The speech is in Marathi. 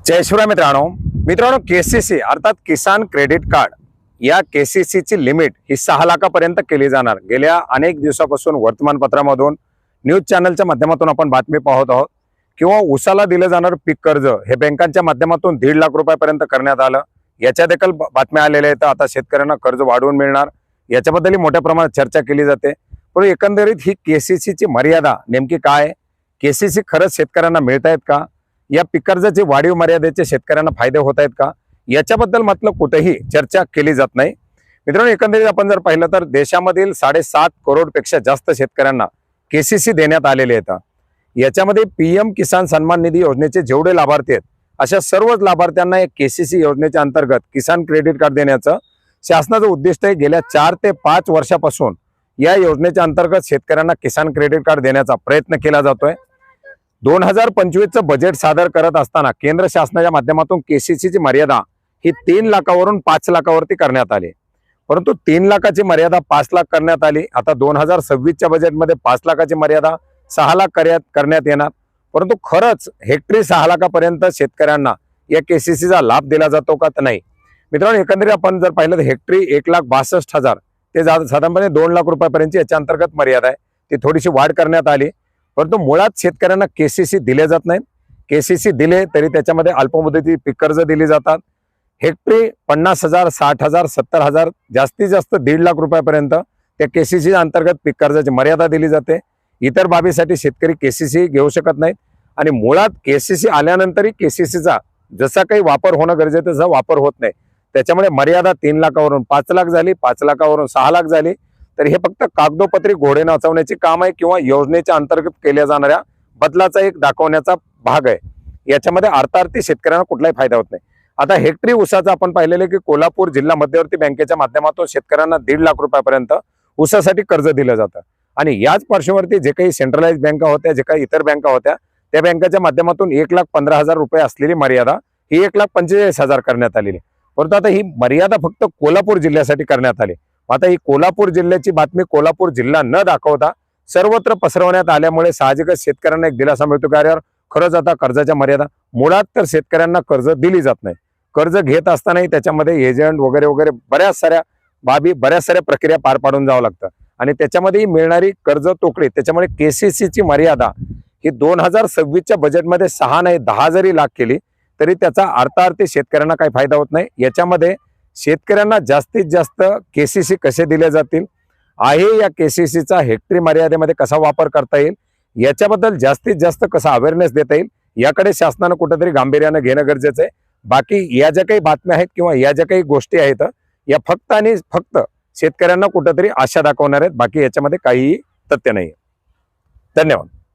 जय शिवराय मित्रांनो केसीसी अर्थात किसान क्रेडिट कार्ड या केसीसी ची लिमिट ही 6 लाखापर्यंत केली जाणार। गेल्या अनेक दिवसापासून वर्तमानपत्रामधून न्यूज चॅनलच्या माध्यमातून आपण बातमी पाहत आहोत किंवा उसाला दिले जाणार पीक कर्ज हे बँकांच्या माध्यमातून 1.5 लाख रुपयापर्यंत करण्यात आलं। याच्या देखील बातम्या आलेल्या आहेत। आता शेतकऱ्यांना कर्ज वाढवून मिळणार याच्याबद्दलही मोठ्या प्रमाणात चर्चा केली जाते। पण एकंदरीत ही केसीसी ची मर्यादा नेमकी काय, केसीसी खरंच शेतकऱ्यांना मिळतायत का, या पीक कर्जाची वाढीव मर्यादेचे शेतकऱ्यांना फायदे होत आहेत का, याच्याबद्दल मात्र कुठेही चर्चा केली जात नाही। मित्रांनो, एकंदरीत आपण जर पाहिलं तर देशामधील 7.5 करोड पेक्षा जास्त शेतकऱ्यांना केसीसी देण्यात आलेले आहेत। याच्यामध्ये पीएम किसान सन्मान निधी योजनेचे जेवढे लाभार्थी आहेत अशा सर्वच लाभार्थ्यांना एक केसीसी योजनेच्या अंतर्गत किसान क्रेडिट कार्ड देण्याचं शासनाचं उद्दिष्ट आहे। गेल्या 4 ते 5 वर्षापासून या योजनेच्या अंतर्गत शेतकऱ्यांना किसान क्रेडिट कार्ड देण्याचा प्रयत्न केला जातोय। 2025चं बजेट सादर करत असताना केंद्र शासनाच्या माध्यमातून केसीसी ची मर्यादा ही 3 लाखावरून 5 लाखावरती करण्यात आली, परंतु 3 लाखाची मर्यादा 5 लाख करण्यात आली। आता 2026च्या बजेटमध्ये 5 लाखाची मर्यादा 6 लाख करण्यात येणार। परंतु खरंच हेक्टरी 6 लाखापर्यंत शेतकऱ्यांना या केसीसीचा लाभ दिला जातो का तर नाही। मित्रांनो, एकंदरीत आपण जर पाहिलं तर हेक्टरी 1,62,000 ते साधारणपणे 2 लाख रुपयापर्यंत याच्या अंतर्गत मर्यादा आहे। ती थोडीशी वाढ करण्यात आली, परंतु मुळात शेतकऱ्यांना केसीसी दिले जात नाही। केसीसी दिले तरी त्याच्यामध्ये अल्पमुदती पीक कर्ज दिली जातात। हेक्टरी 50,000, 60,000, 70,000 जास्तीत जास्त 1.5 लाख रुपयापर्यंत त्या केसीसी अंतर्गत पीक कर्जाची मर्यादा दिली जाते। इतर बाबीसाठी शेतकरी केसीसी घेऊ शकत नाहीत आणि मुळात केसीसी आल्यानंतरही केसीसीचा जसा काही वापर होणं गरजेचं तसा वापर होत नाही। त्याच्यामुळे मर्यादा 3 लाखावरून 5 लाख झाली, 5 लाखावरून 6 लाख झाली। तर हे फक्त कागदोपत्री घोडे नाचवण्याचे काम आहे किंवा योजनेच्या अंतर्गत केल्या जाणाऱ्या बदलाचा एक दाखवण्याचा भाग आहे। याच्यामध्ये अर्थार्थी शेतकऱ्यांना कुठलाही फायदा होत नाही। आता हेक्टरी ऊसाचा आपण पाहिलेले की कोल्हापूर जिल्हा मध्यवर्ती बँकेच्या माध्यमातून शेतकऱ्यांना 1.5 लाख रुपयापर्यंत ऊसासाठी कर्ज दिलं जातं आणि याच पार्श्ववरती जे काही सेंट्रलाइज बँका होत्या, जे काही इतर बँका होत्या, त्या बँकाच्या माध्यमातून 1,15,000 रुपये असलेली मर्यादा ही 1,45,000 करण्यात आलेली। परंतु आता ही मर्यादा फक्त कोल्हापूर जिल्ह्यासाठी करण्यात आली। आता ही कोल्हापूर जिल्ह्याची बातमी कोल्हापूर जिल्हा न दाखवता सर्वत्र पसरवण्यात आल्यामुळे साहजिकच शेतकऱ्यांना एक दिलासा मिळतो की यार खरंच आता कर्जाच्या मर्यादा मुळात तर शेतकऱ्यांना कर्ज दिली जात नाही। कर्ज घेत असतानाही त्याच्यामध्ये एजंट वगैरे वगैरे बऱ्याच साऱ्या प्रक्रिया पार पाडून जावं लागतं आणि त्याच्यामध्ये मिळणारी कर्ज तोकडी। त्याच्यामुळे केसीसी ची मर्यादा ही 2026च्या बजेटमध्ये 6 नाही 10 जरी लाख केली तरी त्याचा अर्थार्थी शेतकऱ्यांना काही फायदा होत नाही। याच्यामध्ये शेतकऱ्यांना जास्तीत जास्त केसीसी कसे दिले जातील आहे, या केसीसीचा हेक्टरी मर्यादेमध्ये कसा वापर करता येईल, याच्याबद्दल जास्तीत जास्त कसा अवेअरनेस देता येईल याकडे शासनानं कुठेतरी गांभीर्याने घेणं गरजेचं आहे। बाकी या ज्या काही बातम्या आहेत किंवा या ज्या काही गोष्टी आहेत या फक्त आणि फक्त शेतकऱ्यांना कुठेतरी आशा दाखवणार आहेत, बाकी याच्यामध्ये काहीही तथ्य नाही। धन्यवाद।